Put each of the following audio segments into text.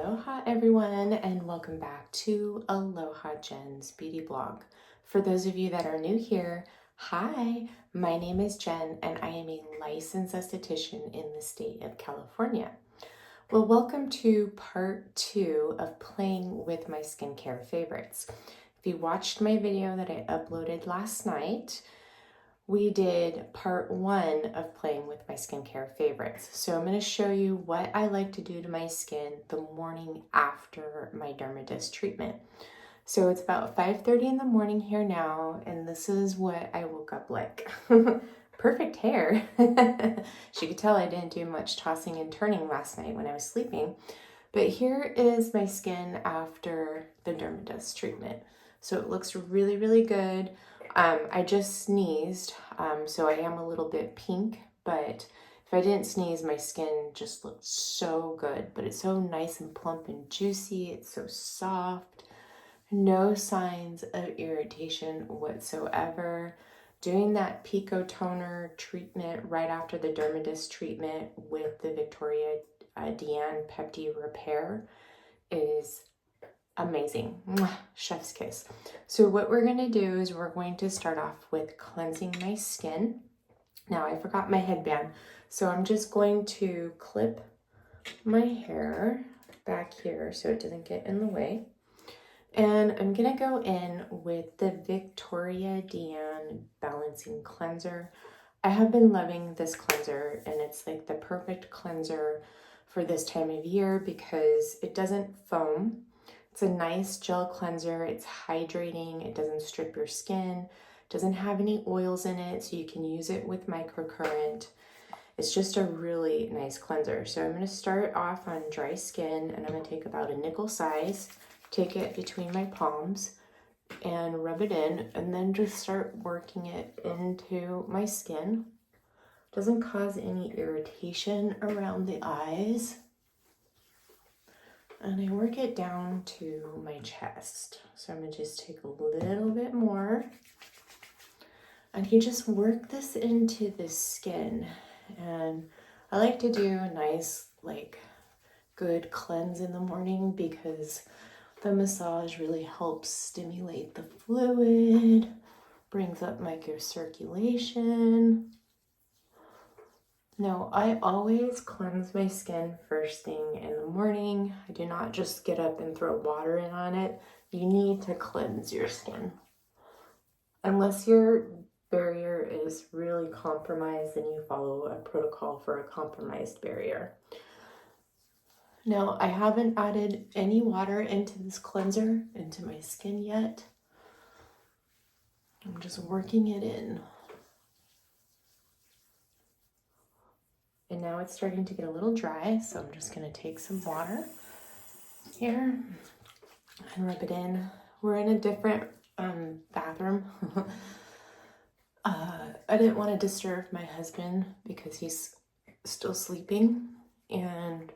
Aloha everyone, and welcome back to Aloha Jen's beauty blog. For those of you that are new here, hi, my name is Jen and I am a licensed esthetician in the state of California. Well, welcome to part 2 of playing with my skincare favorites. If you watched my video that I uploaded last night, we did part 1 of playing with my skincare favorites. So I'm going to show you what I like to do to my skin the morning after my dermatist treatment. So it's about 5:30 in the morning here now, and this is what I woke up like. Perfect hair. She could tell I didn't do much tossing and turning last night when I was sleeping. But here is my skin after the dermatist treatment. So it looks really, really good. I just sneezed, so I am a little bit pink, but if I didn't sneeze, my skin just looked so good. But it's so nice and plump and juicy. It's so soft. No signs of irritation whatsoever. Doing that Pico toner treatment right after the dermatist treatment with the Victoria Pepti Repair is amazing. Mwah, chef's kiss. So what we're going to do is we're going to start off with cleansing my skin. Now I forgot my headband, so I'm just going to clip my hair back here so it doesn't get in the way. And I'm going to go in with the Victoria Balancing Cleanser. I have been loving this cleanser, and it's like the perfect cleanser for this time of year because it doesn't foam. It's a nice gel cleanser. It's hydrating. It doesn't strip your skin. It doesn't have any oils in it, so you can use it with microcurrent. It's just a really nice cleanser. So I'm going to start off on dry skin, and I'm going to take about a nickel size, take it between my palms, and rub it in, and then just start working it into my skin. Doesn't cause any irritation around the eyes. And I work it down to my chest. So I'm going to just take a little bit more. And you just work this into the skin. And I like to do a nice, good cleanse in the morning because the massage really helps stimulate the fluid, brings up microcirculation. Now, I always cleanse my skin first thing in the morning. I do not just get up and throw water in on it. You need to cleanse your skin. Unless your barrier is really compromised, then you follow a protocol for a compromised barrier. Now, I haven't added any water into this cleanser, into my skin yet. I'm just working it in. And now it's starting to get a little dry, so I'm just going to take some water here and rub it in. We're in a different bathroom. I didn't want to disturb my husband because he's still sleeping, and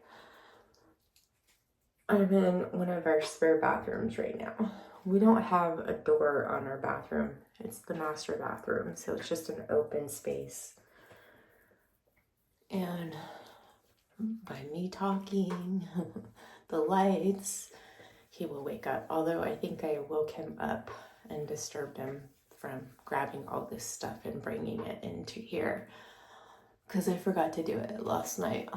I'm in one of our spare bathrooms right now. We don't have a door on our bathroom. It's the master bathroom, so it's just an open space. And by me talking, the lights, he will wake up. Although I think I woke him up and disturbed him from grabbing all this stuff and bringing it into here because I forgot to do it last night.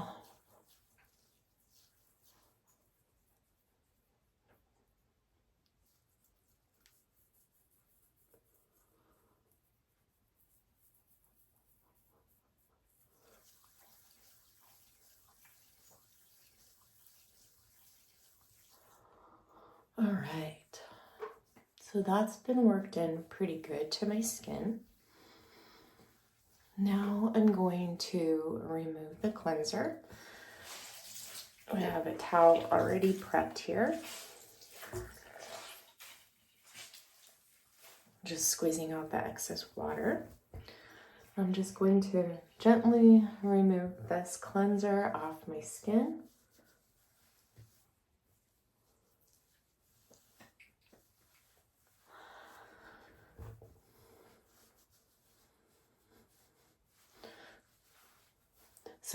All right, so that's been worked in pretty good to my skin. Now I'm going to remove the cleanser. I have a towel already prepped here. Just squeezing out the excess water. I'm just going to gently remove this cleanser off my skin.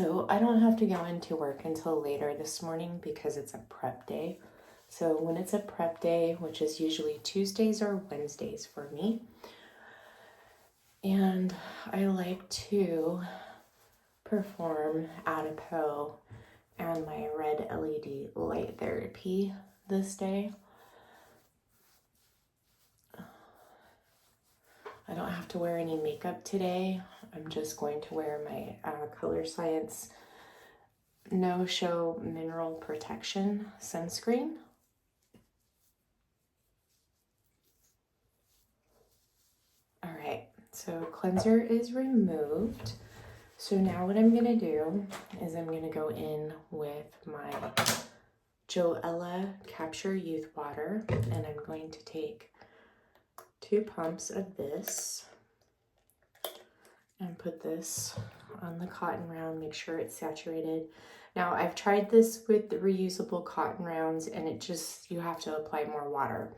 So I don't have to go into work until later this morning because it's a prep day. So when it's a prep day, which is usually Tuesdays or Wednesdays for me, and I like to perform Adipeau and my red LED light therapy this day. I don't have to wear any makeup today. I'm just going to wear my Color Science No Show Mineral Protection sunscreen. All right, so cleanser is removed. So now what I'm gonna do is I'm gonna go in with my Joella Capture Youth Water, and I'm going to take 2 pumps of this and put this on the cotton round, make sure it's saturated. Now I've tried this with the reusable cotton rounds and it just, you have to apply more water.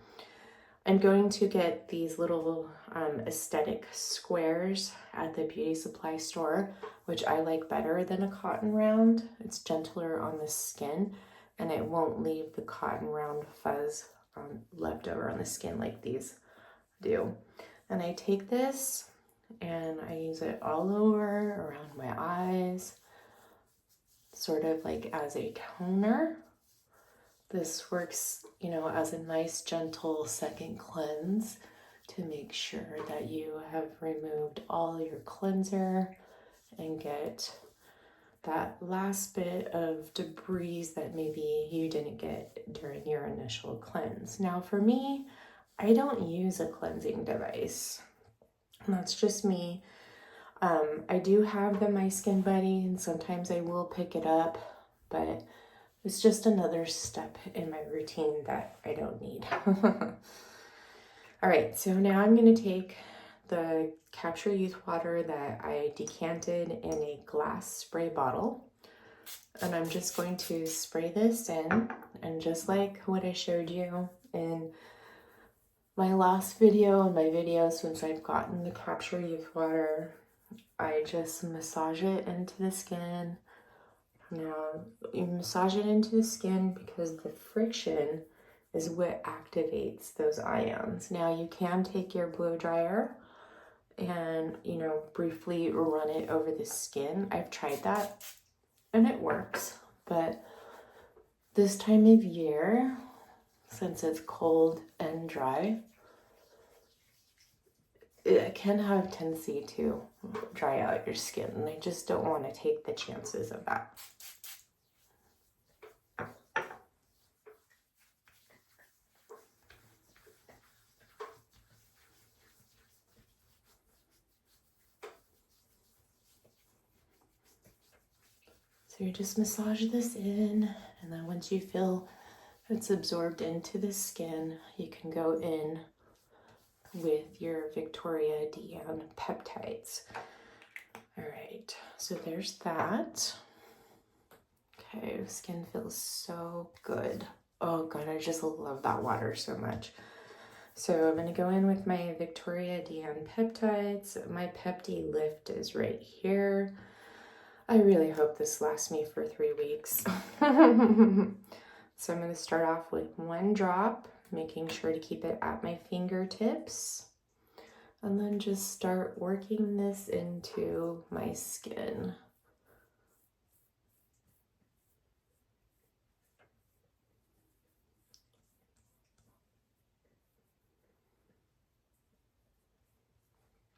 I'm going to get these little aesthetic squares at the beauty supply store, which I like better than a cotton round. It's gentler on the skin and it won't leave the cotton round fuzz left over on the skin like these do. And I take this and I use it all over around my eyes, sort of like as a toner. This works, you know, as a nice gentle second cleanse to make sure that you have removed all your cleanser and get that last bit of debris that maybe you didn't get during your initial cleanse. Now for me, I don't use a cleansing device. That's just me. I do have the My Skin Buddy and sometimes I will pick it up, but it's just another step in my routine that I don't need. All right, so now I'm going to take the Capture Youth Water that I decanted in a glass spray bottle, and I'm just going to spray this in, and just like what I showed you in my last video and my videos once I've gotten the Capture Youth Water, I just massage it into the skin. Now, you massage it into the skin because the friction is what activates those ions. Now, you can take your blow dryer and, you know, briefly run it over the skin. I've tried that and it works, but this time of year, since it's cold and dry, it can have a tendency to dry out your skin, and I just don't want to take the chances of that. So you just massage this in, and then once you feel it's absorbed into the skin, you can go in with your Victoria DM Peptides. All right, so there's that. Okay, skin feels so good. Oh God, I just love that water so much. So I'm gonna go in with my Victoria DM Peptides. My Pepti Lift is right here. I really hope this lasts me for 3 weeks. So I'm gonna start off with 1 drop, making sure to keep it at my fingertips, and then just start working this into my skin.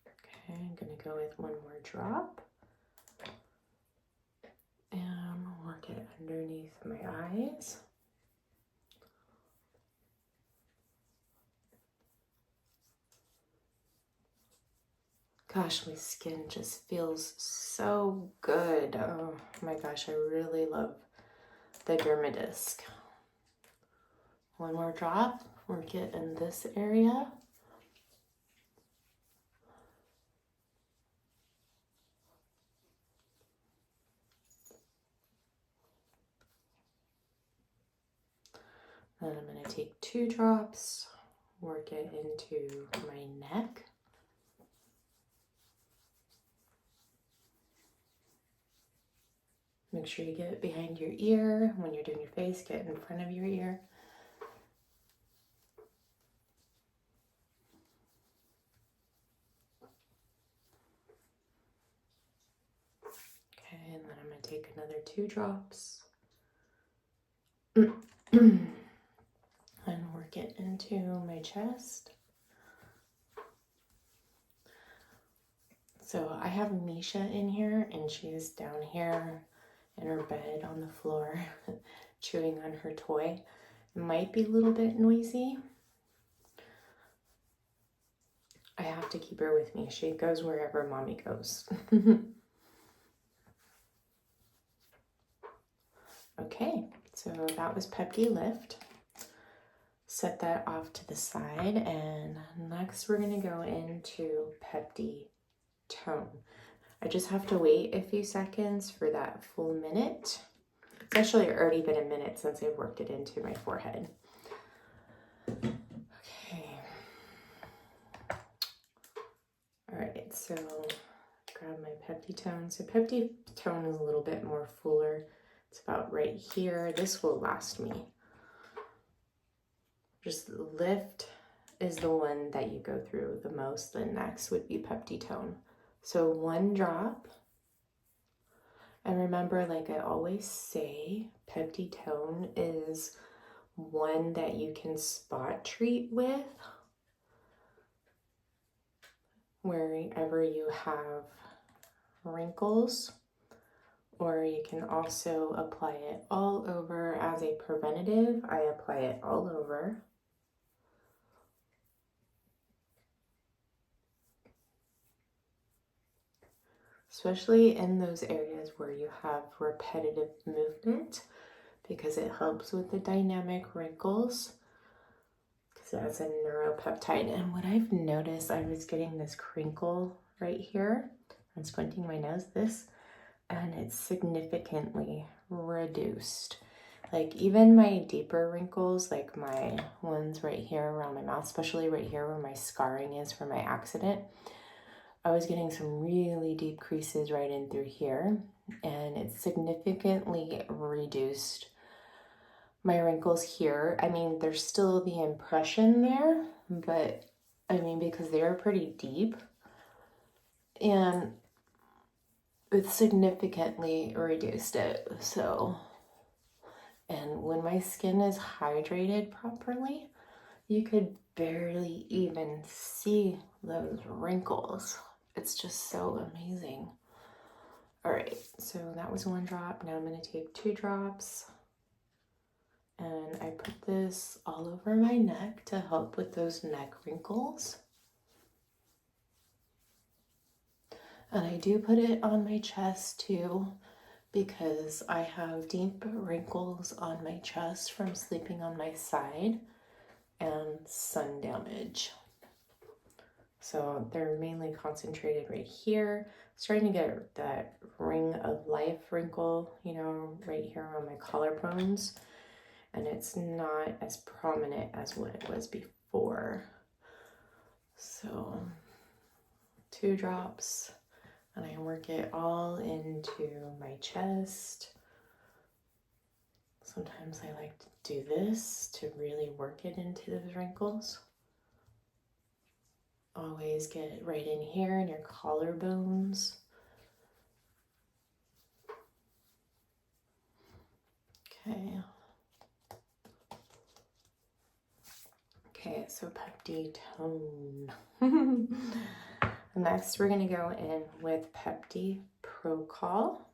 Okay, I'm gonna go with 1 more drop and work it underneath my eyes. Gosh, my skin just feels so good. Oh my gosh, I really love the Dermadisc. 1 more drop, work it in this area. Then I'm going to take 2 drops, work it into my neck. Make sure you get it behind your ear. When you're doing your face, get in front of your ear. Okay, and then I'm going to take another 2 drops and work it into my chest. So I have Misha in here, and she's down here in her bed on the floor chewing on her toy. It might be a little bit noisy. I have to keep her with me. She goes wherever mommy goes. Okay, so that was Pepti Lift. Set that off to the side, and next we're going to go into Pepti Tone. I just have to wait a few seconds for that full minute. It's actually already been a minute since I've worked it into my forehead. Okay. All right, so grab my Pepti Tone. So Pepti Tone is a little bit more fuller. It's about right here. This will last me. Just Lift is the one that you go through the most. The next would be Pepti Tone. So 1 drop. And remember, like I always say, Pepti Tone is one that you can spot treat with wherever you have wrinkles, or you can also apply it all over as a preventative. I apply it all over. Especially in those areas where you have repetitive movement, because it helps with the dynamic wrinkles, because it has a neuropeptide. And what I've noticed, I was getting this crinkle right here. I'm squinting my nose, and it's significantly reduced. Like even my deeper wrinkles, like my ones right here around my mouth, especially right here where my scarring is from my accident, I was getting some really deep creases right in through here, and it significantly reduced my wrinkles here. I mean, there's still the impression there, but I mean, because they're pretty deep, and it significantly reduced it. So, and when my skin is hydrated properly, you could barely even see those wrinkles. It's just so amazing. All right, so that was 1 drop. Now I'm going to take 2 drops, and I put this all over my neck to help with those neck wrinkles. And I do put it on my chest too, because I have deep wrinkles on my chest from sleeping on my side and sun damage. So they're mainly concentrated right here. Starting to get that ring of life wrinkle, you know, right here on my collarbones. And it's not as prominent as what it was before. So 2 drops, and I work it all into my chest. Sometimes I like to do this to really work it into those wrinkles. Always get it right in here in your collarbones. Okay. Okay, so Pepti Tone. Next, we're going to go in with Pepti Pro-Col.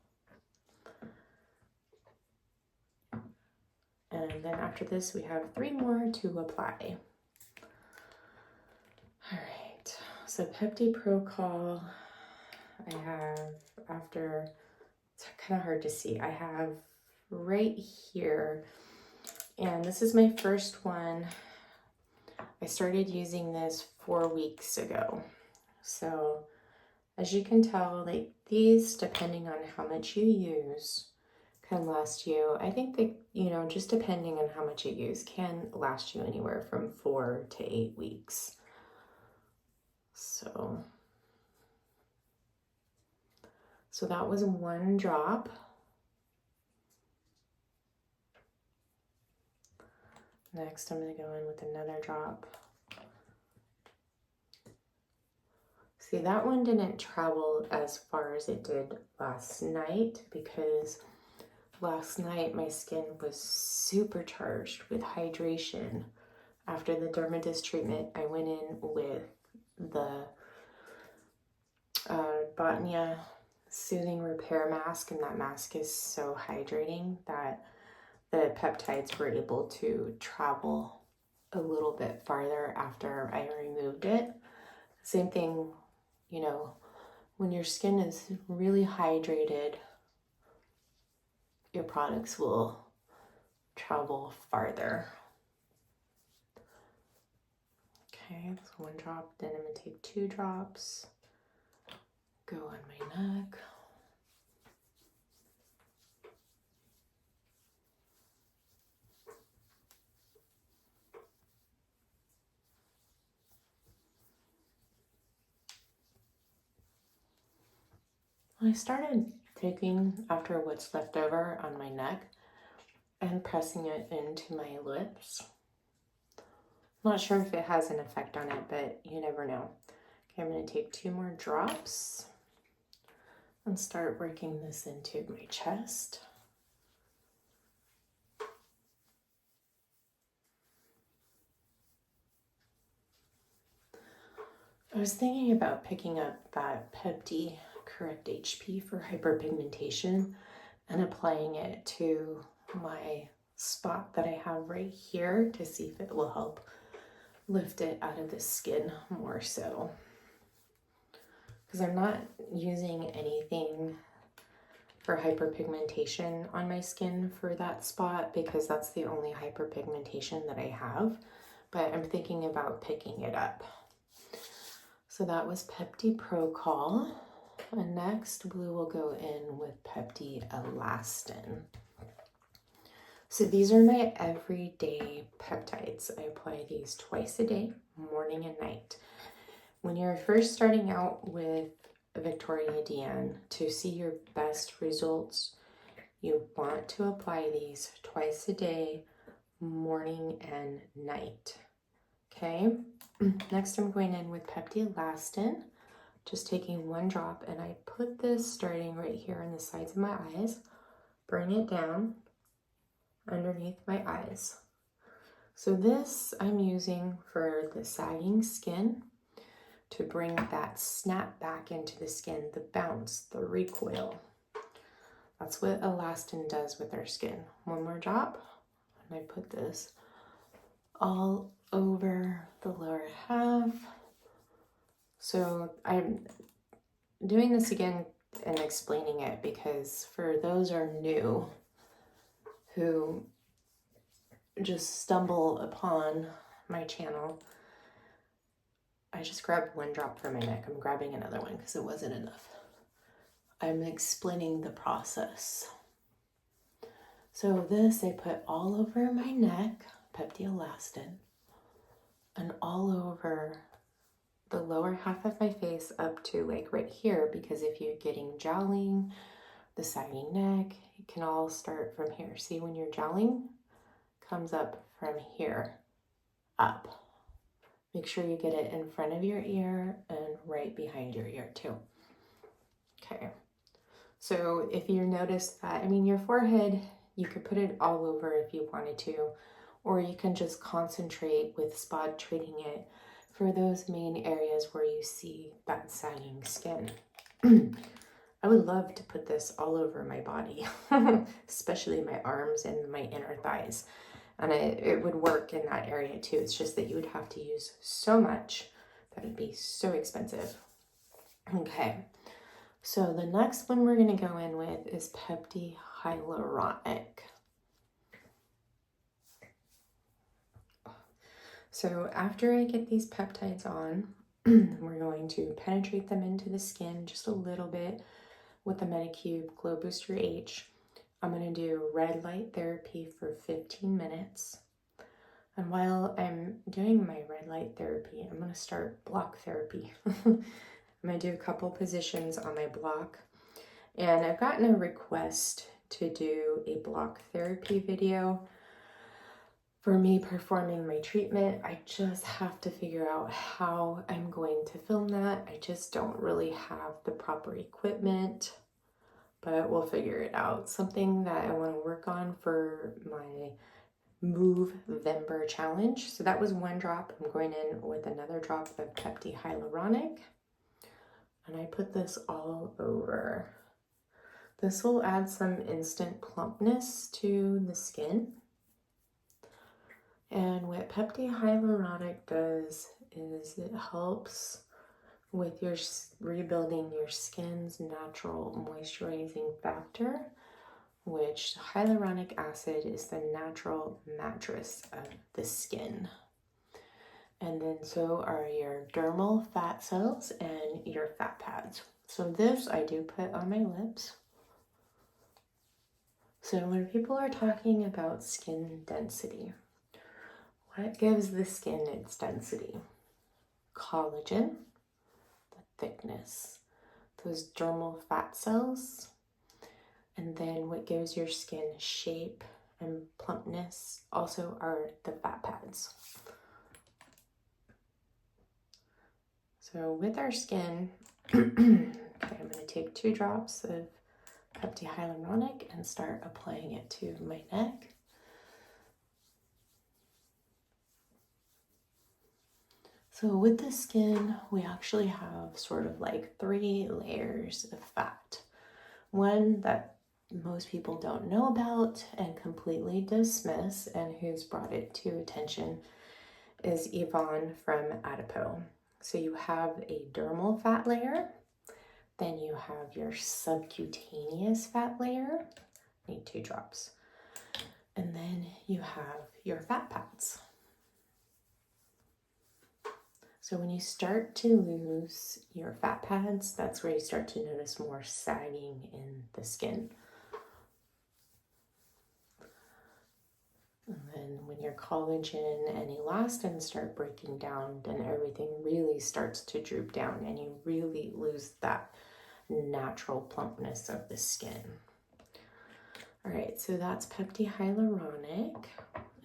And then after this, we have 3 more to apply. All right, so Pepti Pro-Col, I have after, it's kind of hard to see, I have right here, and this is my first one. I started using this 4 weeks ago. So as you can tell, like these, depending on how much you use, can last you, I think that, you know, just depending on how much you use, can last you anywhere from 4 to 8 weeks. So that was 1 drop. Next, I'm going to go in with another drop. See, that one didn't travel as far as it did last night because last night my skin was supercharged with hydration. After the dermatist treatment, I went in with the Botnia Soothing Repair Mask, and that mask is so hydrating that the peptides were able to travel a little bit farther after I removed it. Same thing, you know, when your skin is really hydrated, your products will travel farther. Okay, that's 1 drop. Then I'm going to take 2 drops. Go on my neck. I started taking after what's left over on my neck and pressing it into my lips. Not sure if it has an effect on it, but you never know. Okay, I'm going to take 2 more drops and start working this into my chest. I was thinking about picking up that Pepti Correct HP for hyperpigmentation and applying it to my spot that I have right here to see if it will help lift it out of the skin more so. Because I'm not using anything for hyperpigmentation on my skin for that spot because that's the only hyperpigmentation that I have, but I'm thinking about picking it up. So that was Pepti Pro-Col, and next we will go in with Pepti Elastin. So these are my everyday peptides. I apply these twice a day, morning and night. When you're first starting out with Victoria DN, to see your best results, you want to apply these twice a day, morning and night. Okay, next I'm going in with Pepti Elastin, just taking 1 drop, and I put this starting right here on the sides of my eyes, bring it down underneath my eyes. So this I'm using for the sagging skin to bring that snap back into the skin, the bounce, the recoil. That's what Elastin does with our skin. 1 more drop, and I put this all over the lower half. So I'm doing this again and explaining it because for those who are new who just stumble upon my channel, I just grabbed 1 drop from my neck. I'm grabbing another one because it wasn't enough. I'm explaining the process. So this I put all over my neck, Pepti Elastin, and all over the lower half of my face up to like right here, because if you're getting jowling, the sagging neck, it can all start from here. See, when you're jowling, comes up from here up. Make sure you get it in front of your ear and right behind your ear too. Okay, so if you notice that, I mean, your forehead, you could put it all over if you wanted to, or you can just concentrate with spot treating it for those main areas where you see that sagging skin. I would love to put this all over my body, especially my arms and my inner thighs. And it would work in that area too. It's just that you would have to use so much that it'd be so expensive. Okay, so the next one we're going to go in with is Pepti Hyaluronic. So after I get these peptides on, we're going to penetrate them into the skin just a little bit with the Medicube Glow Booster H. I'm going to do red light therapy for 15 minutes. And while I'm doing my red light therapy, I'm going to start block therapy. I'm going to do a couple positions on my block. And I've gotten a request to do a block therapy video. for me performing my treatment. I just have to figure out how I'm going to film that. I just don't really have the proper equipment, but we'll figure it out. Something that I want to work on for my Move-vember challenge. So that was 1 drop. I'm going in with another drop of Pepti Hyaluronic, and I put this all over. This will add some instant plumpness to the skin. And what Pepti Hyaluronic does is it helps with your rebuilding your skin's natural moisturizing factor, which hyaluronic acid is the natural mattress of the skin. And then so are your dermal fat cells and your fat pads. So this I do put on my lips. So when people are talking about skin density, what gives the skin its density? Collagen, the thickness, those dermal fat cells, and then what gives your skin shape and plumpness also are the fat pads. So with our skin, okay, I'm going to take 2 drops of Pepti Hyaluronic and start applying it to my neck. So with the skin, we actually have sort of like 3 layers of fat. One that most people don't know about and completely dismiss, and who's brought it to attention, is Yvonne from Adipeau. So you have a dermal fat layer, then you have your subcutaneous fat layer, need 2 drops, and then you have your fat pads. So when you start to lose your fat pads, that's where you start to notice more sagging in the skin. And then when your collagen and elastin start breaking down, then everything really starts to droop down and you really lose that natural plumpness of the skin. All right, so that's Pepti Hyaluronic.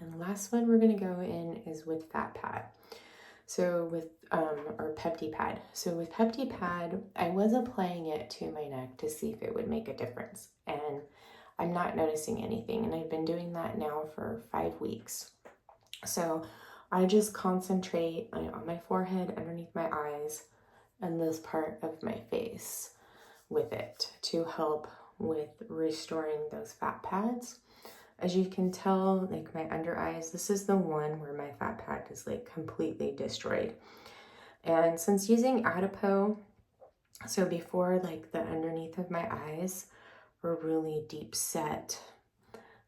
And the last one we're going to go in is with fat pad. So with, or Pepti pad. So with Pepti pad, I was applying it to my neck to see if it would make a difference. And I'm not noticing anything. And I've been doing that now for 5 weeks. So I just concentrate on my forehead, underneath my eyes, and this part of my face with it to help with restoring those fat pads. As you can tell, like my under eyes, this is the one where my fat pad is like completely destroyed. And since using Adipeau, so before like the underneath of my eyes were really deep set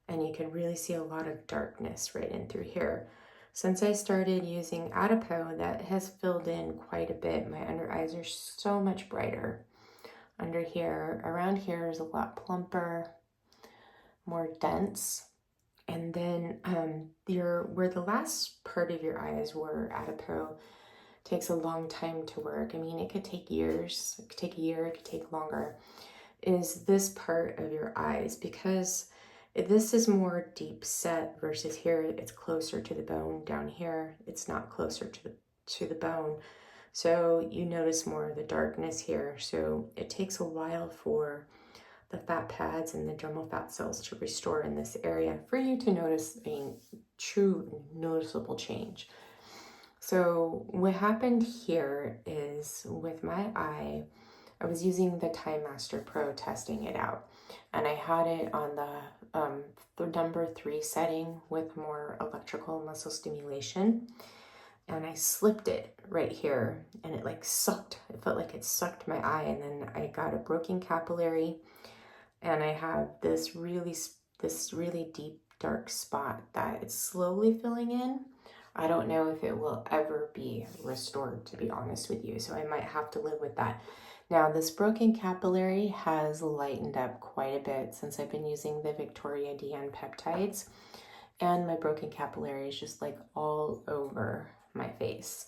and you can really see a lot of darkness right in through here. Since I started using Adipeau, that has filled in quite a bit. My under eyes are so much brighter. Under here, around here is a lot plumper, more dense. And then where the last part of your eyes were, Adipeau takes a long time to work. I mean, it could take years, it could take a year, it could take longer, is this part of your eyes, because this is more deep set versus here, it's closer to the bone. Down here, it's not closer to the bone. So you notice more of the darkness here. So it takes a while for the fat pads and the dermal fat cells to restore in this area for you to notice a true noticeable change. So what happened here is with my eye, I was using the Time Master Pro testing it out, and I had it on the number 3 setting with more electrical muscle stimulation. And I slipped it right here and it like sucked. It felt like it sucked my eye, and then I got a broken capillary and I have this really deep dark spot that it's slowly filling in. I don't know if it will ever be restored, to be honest with you, so I might have to live with that. Now this broken capillary has lightened up quite a bit since I've been using the Victoria DN peptides, and my broken capillary is just like all over my face.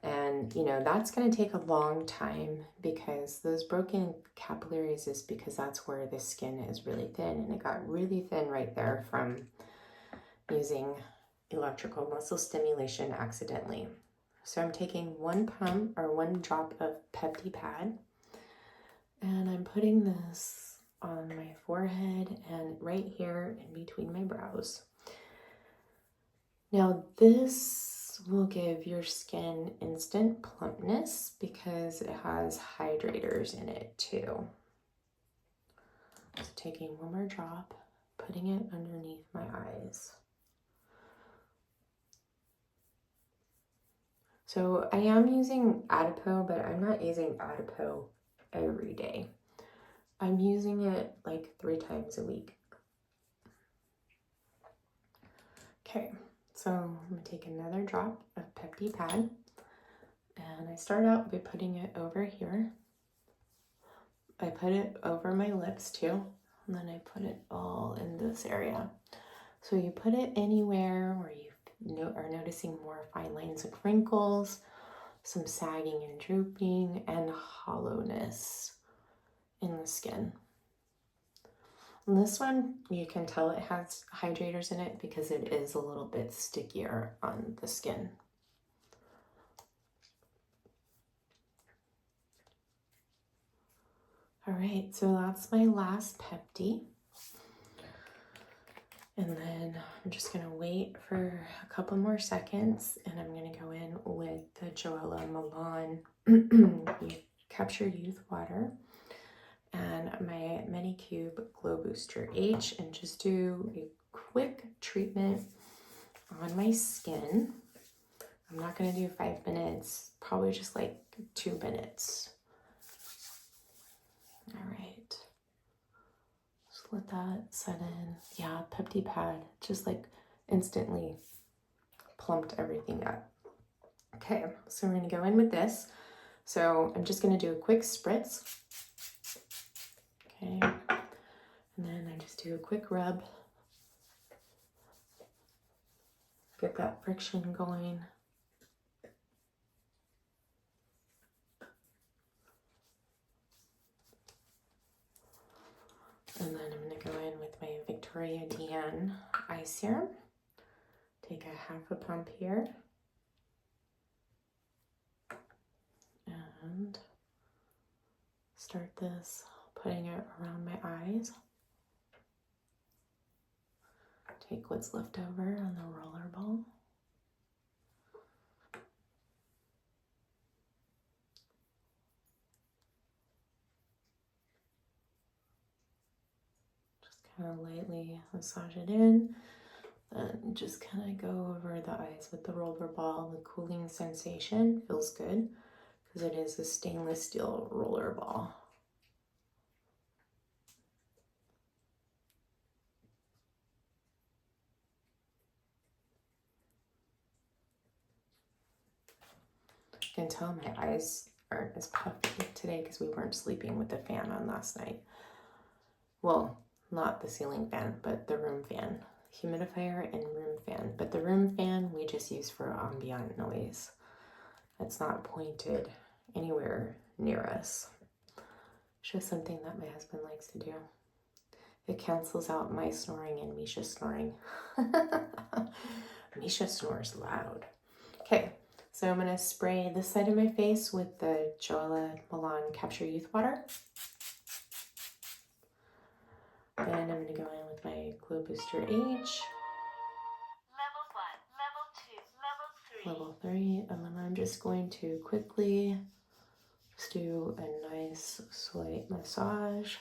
And you know, that's going to take a long time because those broken capillaries is because that's where the skin is really thin, and it got really thin right there from using electrical muscle stimulation accidentally. So I'm taking 1 pump or 1 drop of Pepti pad, and I'm putting this on my forehead and right here in between my brows. Now this will give your skin instant plumpness because it has hydrators in it too. So taking 1 more drop, putting it underneath my eyes. So I am using Adipeau, but I'm not using Adipeau every day. I'm using it like 3 times a week. Okay, so I'm gonna take another drop of Pepti pad, and I start out by putting it over here. I put it over my lips too, and then I put it all in this area. So you put it anywhere where you are noticing more fine lines of wrinkles, some sagging and drooping, and hollowness in the skin. And this one, you can tell it has hydrators in it because it is a little bit stickier on the skin. All right, so that's my last Pepti. And then I'm just gonna wait for a couple more seconds, and I'm gonna go in with the Joella Milan Capture Youth Water and my Medicube Glow Booster H, and just do a quick treatment on my skin. I'm not gonna do 5 minutes, probably just like 2 minutes. All right. Let that set in. Yeah, Pepti pad just like instantly plumped everything up. Okay, so we're gonna go in with this. So I'm just gonna do a quick spritz. Okay, and then I just do a quick rub. Get that friction going. And then I'm gonna go in with my Victoria DN eye serum. Take a 1/2 pump here. And start this, putting it around my eyes. Take what's left over on the roller ball. Kind of lightly massage it in, then just kind of go over the eyes with the roller ball. The cooling sensation feels good because it is a stainless steel roller ball. You can tell my eyes aren't as puffy today because we weren't sleeping with the fan on last night. Well, not the ceiling fan, but the room fan. Humidifier and room fan. But the room fan we just use for ambient noise. It's not pointed anywhere near us. It's just something that my husband likes to do. It cancels out my snoring and Misha's snoring. Misha snores loud. Okay, so I'm gonna spray this side of my face with the Joella Milan Capture Youth Water. Then I'm going to go in with my Glow Booster H. Level 1, Level 3. Level 3. And then I'm just going to quickly just do a nice slight massage.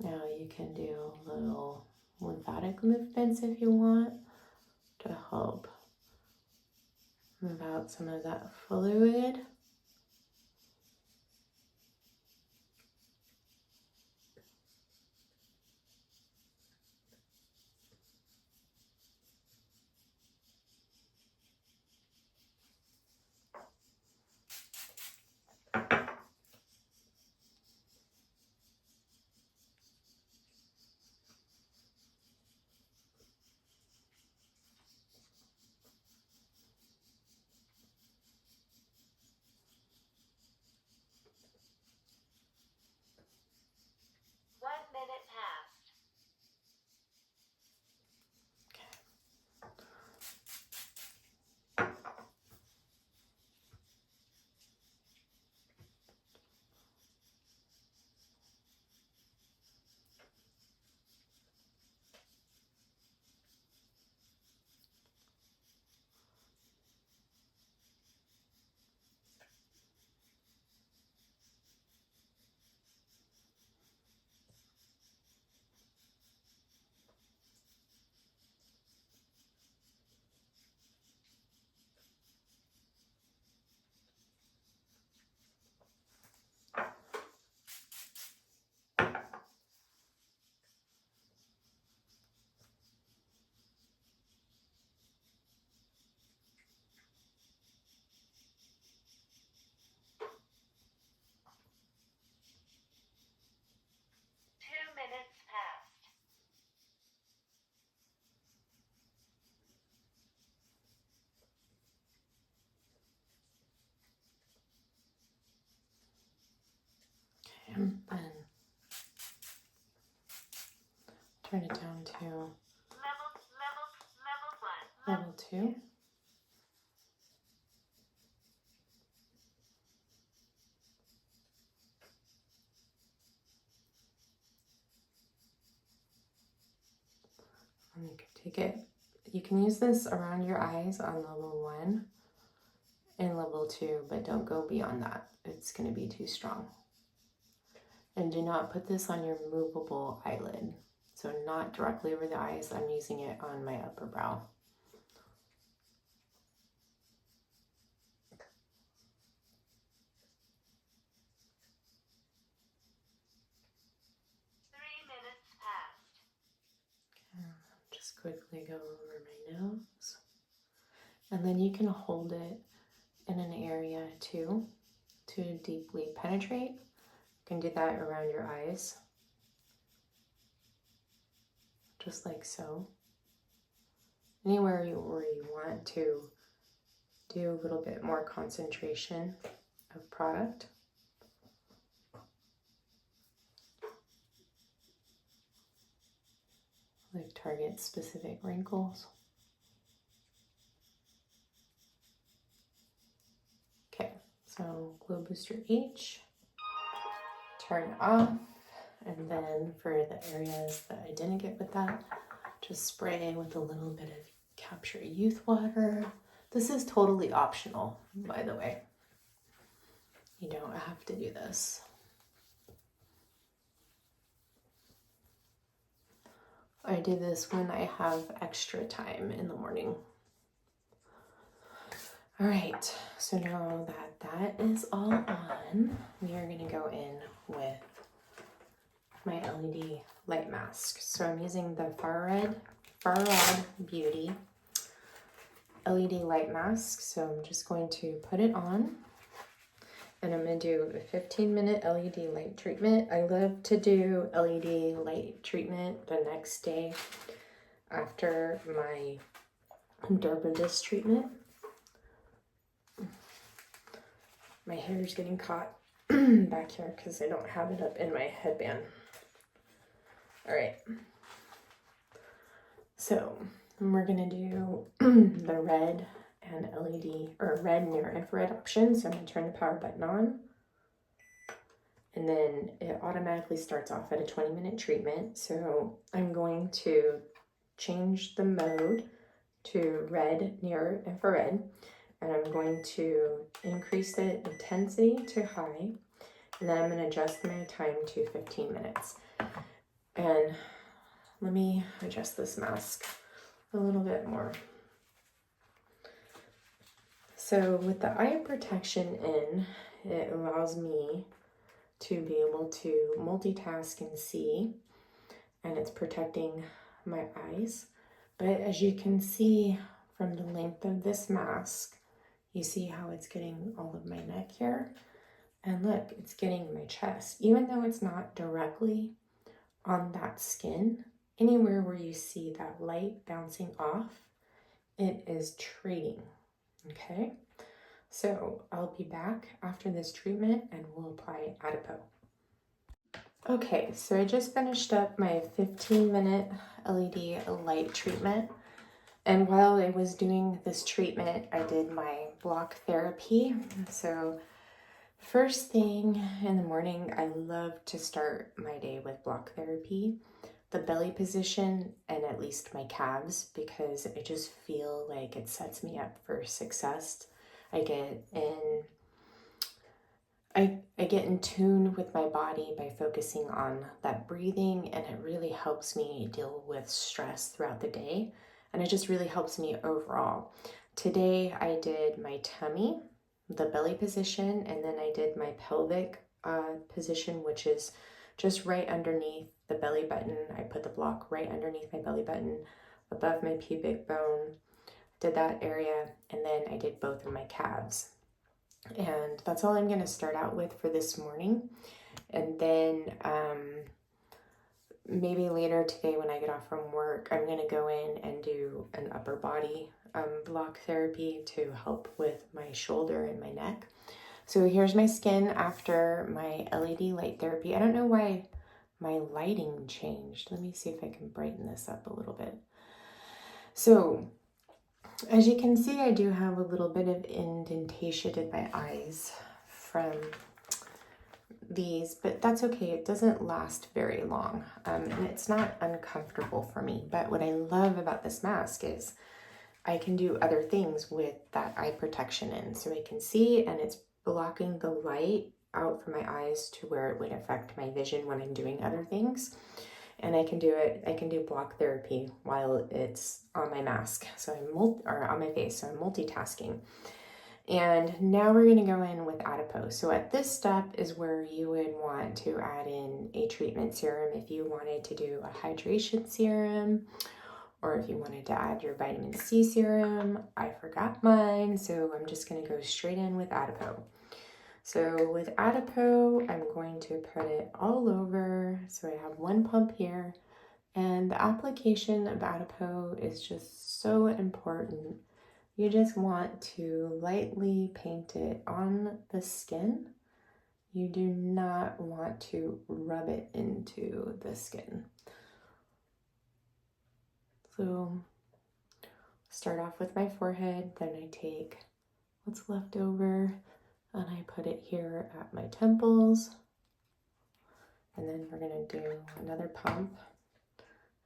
Now you can do little lymphatic movements if you want to help move out some of that fluid. And turn it down to level 2. And you can take it, you can use this around your eyes on level 1 and level 2, but don't go beyond that. It's going to be too strong. And do not put this on your movable eyelid. So not directly over the eyes. I'm using it on my upper brow. Just quickly go over my nose. And then you can hold it in an area too to deeply penetrate. You can do that around your eyes. Just like so. Anywhere where you want to do a little bit more concentration of product. Like target specific wrinkles. Okay, so Glow Booster H, turn off, and then for the areas that I didn't get with that, just spray with a little bit of Capture Youth Water. This is totally optional, by the way. You don't have to do this. I do this when I have extra time in the morning. All right, so now that that is all on, we are going to go in with my LED light mask. So I'm using the Far Red Beauty LED light mask. So I'm just going to put it on, and I'm going to do a 15-minute LED light treatment. I love to do LED light treatment the next day after my dermatologist treatment. My hair is getting caught back here because I don't have it up in my headband. All right. So we're gonna do the red and LED or red near infrared option. So I'm gonna turn the power button on, and then it automatically starts off at a 20-minute treatment. So I'm going to change the mode to red near infrared. And I'm going to increase the intensity to high, and then I'm going to adjust my time to 15 minutes. And let me adjust this mask a little bit more. So with the eye protection in, it allows me to be able to multitask and see, and it's protecting my eyes. But as you can see from the length of this mask, you see how it's getting all of my neck here? And look, it's getting my chest. Even though it's not directly on that skin, anywhere where you see that light bouncing off, it is treating, okay? So I'll be back after this treatment and we'll apply Adipeau. Okay, so I just finished up my 15-minute LED light treatment. And while I was doing this treatment, I did my block therapy. So first thing in the morning, I love to start my day with block therapy. The belly position and at least my calves, because I just feel like it sets me up for success. I get in tune with my body by focusing on that breathing, and it really helps me deal with stress throughout the day. And it just really helps me overall. Today I did my tummy, the belly position, and then I did my pelvic position, which is just right underneath the belly button. I put the block right underneath my belly button, above my pubic bone, did that area, and then I did both of my calves. And that's all I'm going to start out with for this morning. And then maybe later today when I get off from work, I'm going to go in and do an upper body block therapy to help with my shoulder and my neck. So here's my skin after my LED light therapy. I don't know why my lighting changed. Let me see if I can brighten this up a little bit. So as you can see, I do have a little bit of indentation in my eyes from these, but that's okay. It doesn't last very long, and it's not uncomfortable for me. But what I love about this mask is I can do other things with that eye protection in. So I can see, and it's blocking the light out from my eyes to where it would affect my vision when I'm doing other things. And I can do block therapy while it's on my mask. So or on my face, so I'm multitasking. And now we're gonna go in with Adipeau. So at this step is where you would want to add in a treatment serum if you wanted to do a hydration serum, or if you wanted to add your vitamin C serum. I forgot mine, so I'm just gonna go straight in with Adipeau. So with Adipeau, I'm going to put it all over. So I have one pump here, and the application of Adipeau is just so important. You just want to lightly paint it on the skin. You do not want to rub it into the skin. So start off with my forehead, then I take what's left over and I put it here at my temples. And then we're gonna do another pump,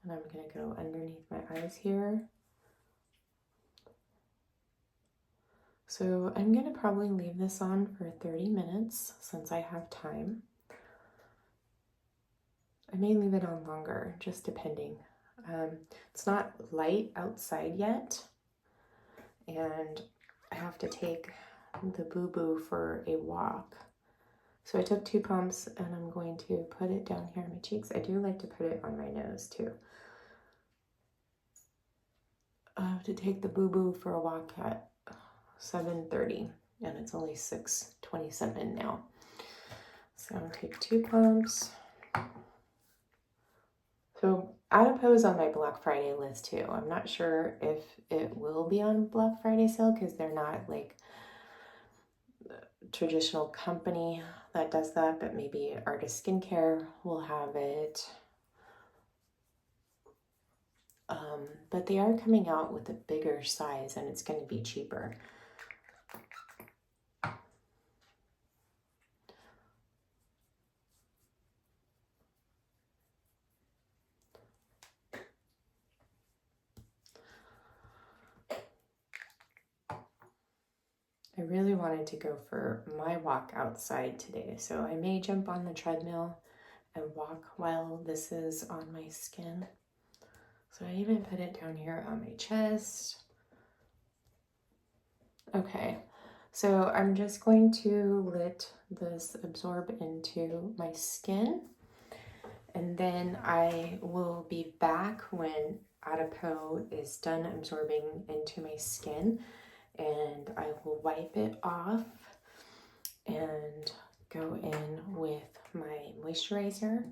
and I'm gonna go underneath my eyes here. So I'm gonna probably leave this on for 30 minutes since I have time. I may leave it on longer, just depending. It's not light outside yet, and I have to take the boo-boo for a walk. So I took 2 pumps, and I'm going to put it down here on my cheeks. I do like to put it on my nose too. I have to take the boo-boo for a walk at 7:30, and it's only 6:27 now. So I'll take 2 pumps. So Adipeau is on my Black Friday list too. I'm not sure if it will be on Black Friday sale because they're not like a traditional company that does that, but maybe Artist Skincare will have it. But they are coming out with a bigger size and it's going to be cheaper. I really wanted to go for my walk outside today, so I may jump on the treadmill and walk while this is on my skin. So I even put it down here on my chest. Okay, so I'm just going to let this absorb into my skin, and then I will be back when Adipeau is done absorbing into my skin, and I will wipe it off and go in with my moisturizer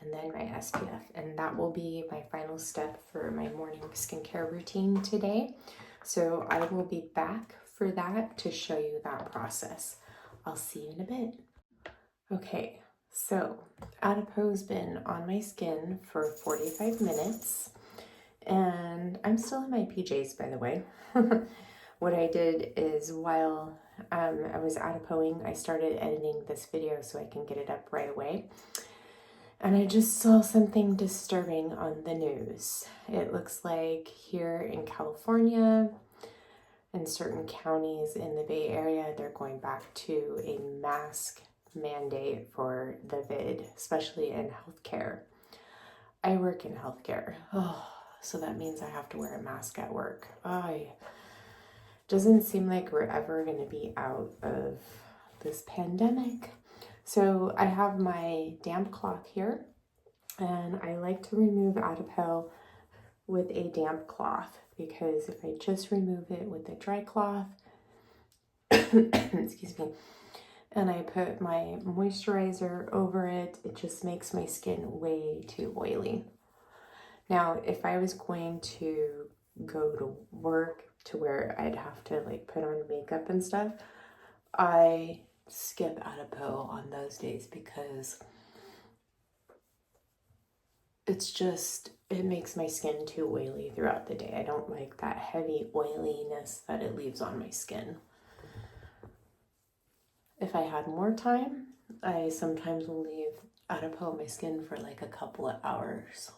and then my SPF, and that will be my final step for my morning skincare routine today. So I will be back for that to show you that process. I'll see you in a bit. Okay, so Adipeau's been on my skin for 45 minutes, and I'm still in my PJs, by the way. What I did is while I was Adipeauing, I started editing this video so I can get it up right away. And I just saw something disturbing on the news. It looks like here in California and certain counties in the Bay Area, they're going back to a mask mandate for the vid, especially in healthcare. I work in healthcare, so that means I have to wear a mask at work. Doesn't seem like we're ever going to be out of this pandemic. So I have my damp cloth here, and I like to remove Adipeau with a damp cloth because if I just remove it with a dry cloth, excuse me, and I put my moisturizer over it, it just makes my skin way too oily. Now, if I was going to go to work to where I'd have to like put on makeup and stuff, I skip Adipeau on those days because it makes my skin too oily throughout the day. I don't like that heavy oiliness that it leaves on my skin. If I had more time, I sometimes will leave Adipeau on my skin for like a couple of hours.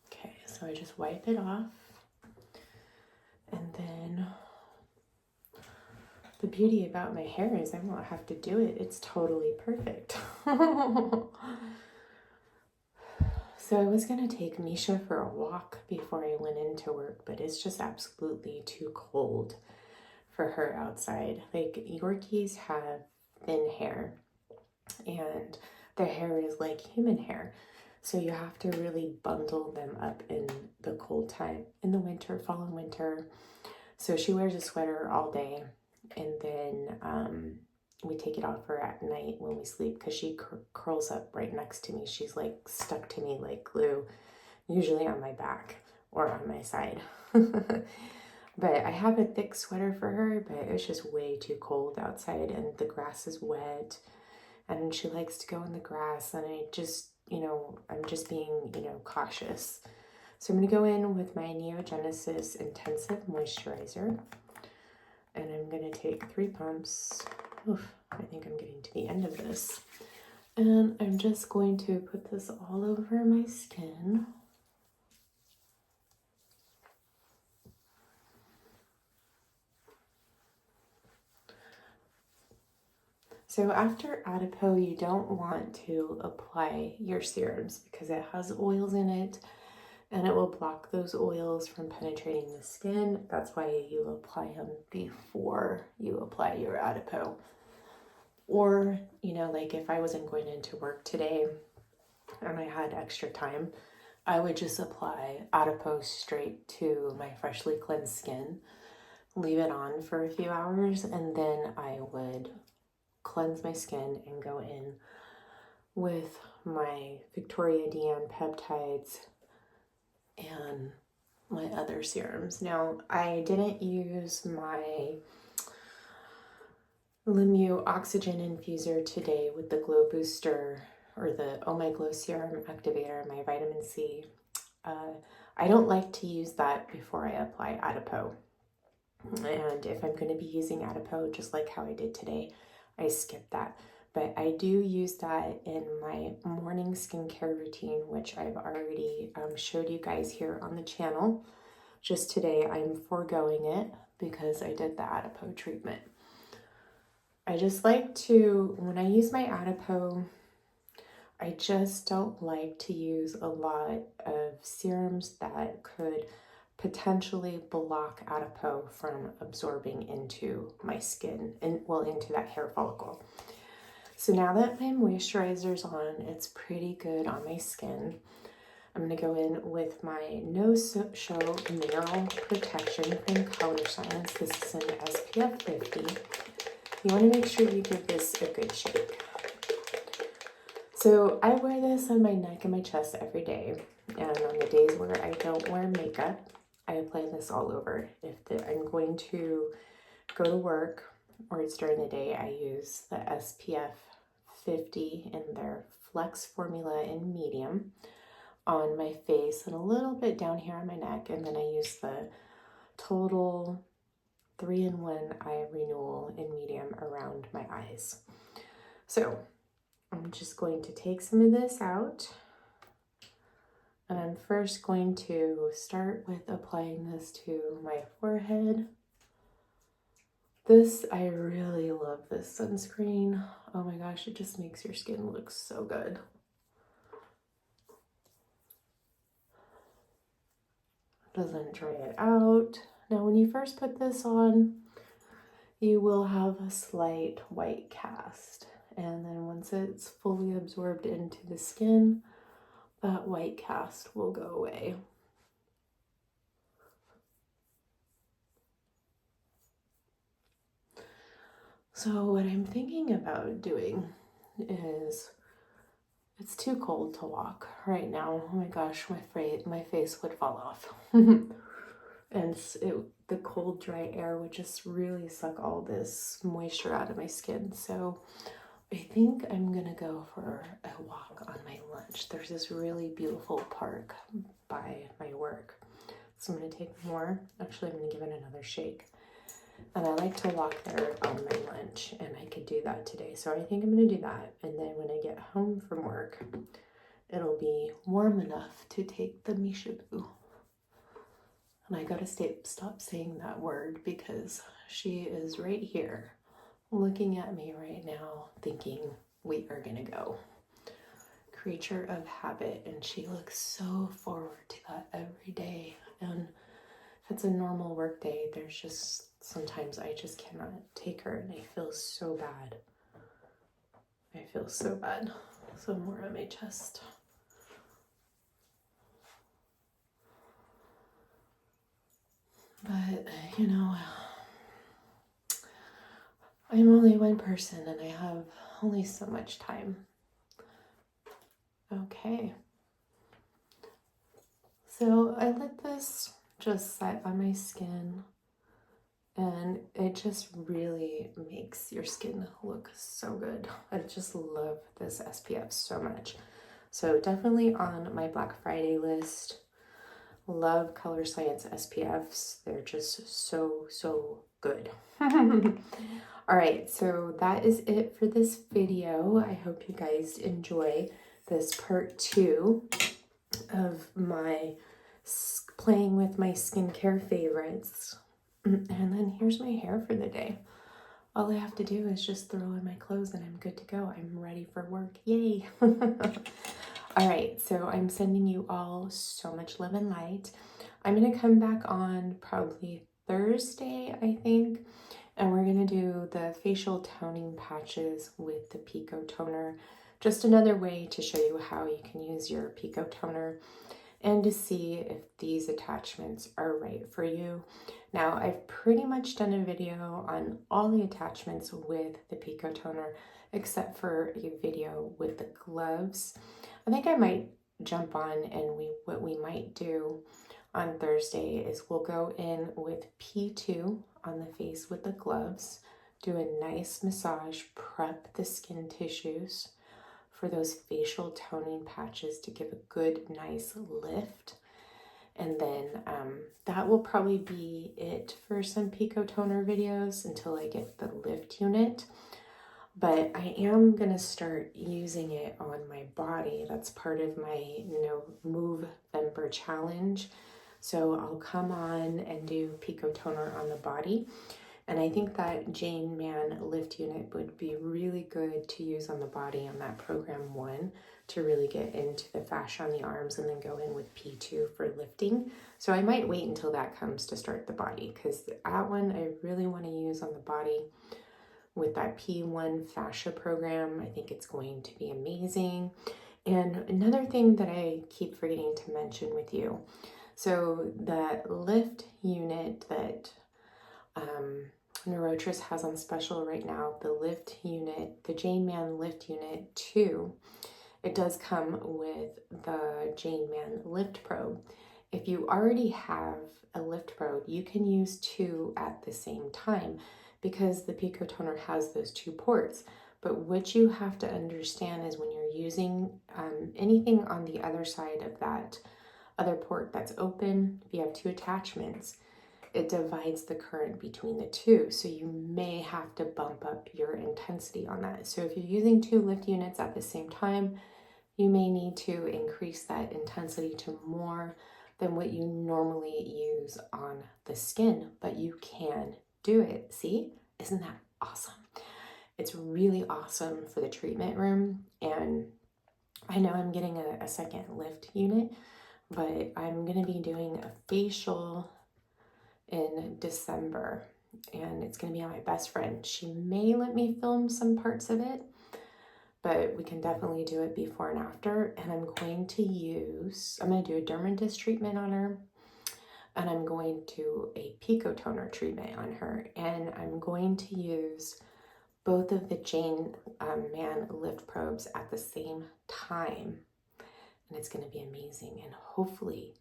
Okay, so I just wipe it off. And then the beauty about my hair is I won't have to do it. It's totally perfect. So I was going to take Misha for a walk before I went into work, but it's just absolutely too cold for her outside. Like, Yorkies have thin hair, and their hair is like human hair. So you have to really bundle them up in the cold time, in the winter, fall and winter. So she wears a sweater all day, and then we take it off her at night when we sleep because she curls up right next to me. She's like stuck to me like glue, usually on my back or on my side. But I have a thick sweater for her, but it's just way too cold outside and the grass is wet and she likes to go in the grass, and I just, I'm just being, cautious. So I'm going to go in with my Neogenesis Intensive Moisturizer, and I'm going to take 3 pumps. Oof, I think I'm getting to the end of this. And I'm just going to put this all over my skin. So after Adipeau, you don't want to apply your serums because it has oils in it and it will block those oils from penetrating the skin. That's why you apply them before you apply your Adipeau. Or, like if I wasn't going into work today and I had extra time, I would just apply Adipeau straight to my freshly cleansed skin, leave it on for a few hours, and then I would cleanse my skin and go in with my Victoria DM peptides and my other serums. Now, I didn't use my Limu Oxygen Infuser today with the Glow Booster or the Oh My Glow Serum Activator, my vitamin C. I don't like to use that before I apply Adipeau. And if I'm going to be using Adipeau, just like how I did today, I skip that. But I do use that in my morning skincare routine, which I've already showed you guys here on the channel. Just today, I'm foregoing it because I did the Adipeau treatment. I just like to, when I use my Adipeau, I just don't like to use a lot of serums that could potentially block Adipeau from absorbing into my skin and into that hair follicle. So now that my moisturizer's on, it's pretty good on my skin. I'm going to go in with my No Show Mineral Protection from Color Science. This is an SPF 50. You want to make sure you give this a good shake. So I wear this on my neck and my chest every day. And on the days where I don't wear makeup, I apply this all over. If I'm going to go to work or it's during the day, I use the SPF 50 in their Flex formula in medium on my face and a little bit down here on my neck. And then I use the Total 3-in-1 Eye Renewal in medium around my eyes. So I'm just going to take some of this out. And I'm first going to start with applying this to my forehead. I really love this sunscreen. Oh my gosh, it just makes your skin look so good. Doesn't dry it out. Now, when you first put this on, you will have a slight white cast. And then once it's fully absorbed into the skin, that white cast will go away. So what I'm thinking about doing is It's too cold to walk right now. Oh my gosh, my face would fall off. And the cold, dry air would just really suck all this moisture out of my skin. So I think I'm gonna go for a walk on my lunch. There's this really beautiful park by my work. So I'm gonna take more. Actually, I'm gonna give it another shake. And I like to walk there on my lunch, and I could do that today. So I think I'm gonna do that. And then when I get home from work, it'll be warm enough to take the Mishabu. And I gotta stop saying that word because she is right here looking at me right now thinking we are gonna go. Creature of habit, and she looks so forward to that every day. And if it's a normal work day, there's just sometimes I just cannot take her, and I feel so bad. I feel so bad. So more on my chest. But, you know, I'm only one person and I have only so much time. Okay. So I let this just set on my skin, and it just really makes your skin look so good. I just love this SPF so much. So definitely on my Black Friday list. Love Color Science SPFs. They're just so good. All right, so that is it for this video. I hope you guys enjoy this part 2 of my playing with my skincare favorites. And then here's my hair for the day. All I have to do is just throw in my clothes and I'm good to go. I'm ready for work. Yay! All right, so I'm sending you all so much love and light. I'm going to come back on probably Thursday, I think, and we're going to do the facial toning patches with the Pico toner. Just another way to show you how you can use your Pico toner and to see if these attachments are right for you. Now, I've pretty much done a video on all the attachments with the Pico toner, except for a video with the gloves. I think I might jump on, and what we might do on Thursday is we'll go in with P2 on the face with the gloves, do a nice massage, prep the skin tissues for those facial toning patches to give a good, nice lift. And then that will probably be it for some Pico toner videos until I get the lift unit. But I am going to start using it on my body. That's part of my Movember challenge. So I'll come on and do Pico toner on the body. And I think that Jane Man lift unit would be really good to use on the body on that program 1 to really get into the fascia on the arms, and then go in with P2 for lifting. So I might wait until that comes to start the body, because that one I really want to use on the body with that P1 fascia program. I think it's going to be amazing. And another thing that I keep forgetting to mention with you, so that lift unit that Neurotris has on special right now, the lift unit, the Jane Man lift unit 2, it does come with the Jane Man lift probe. If you already have a lift probe, you can use 2 at the same time, because the Pico toner has those 2 ports. But what you have to understand is when you're using anything on the other side of that other port that's open, if you have 2 attachments, it divides the current between the 2. So you may have to bump up your intensity on that. So if you're using 2 lift units at the same time, you may need to increase that intensity to more than what you normally use on the skin, but you can do it. See, isn't that awesome? It's really awesome for the treatment room. And I know I'm getting a second lift unit, but I'm going to be doing a facial in December, and it's going to be on my best friend. She may let me film some parts of it, but we can definitely do it before and after. And I'm going to do a dermatist treatment on her, and I'm going to do a Pico toner treatment on her, and I'm going to use both of the Jane Man lift probes at the same time. And it's going to be amazing. And hopefully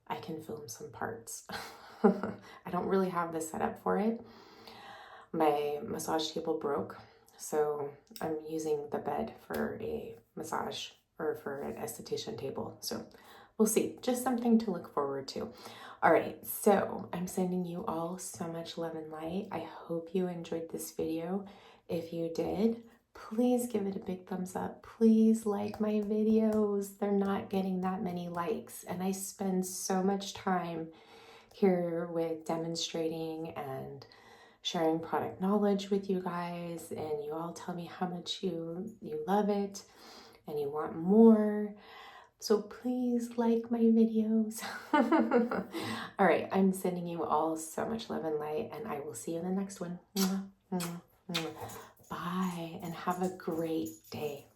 I can film some parts. I don't really have the setup for it. My massage table broke, so I'm using the bed for a massage or for an esthetician table. So we'll see. Just something to look forward to. All right, so I'm sending you all so much love and light. I hope you enjoyed this video. If you did, please give it a big thumbs up. Please like my videos. They're not getting that many likes, and I spend so much time here with demonstrating and sharing product knowledge with you guys, and you all tell me how much you love it and you want more. So please like my videos. All right, I'm sending you all so much love and light, and I will see you in the next one. Bye, and have a great day.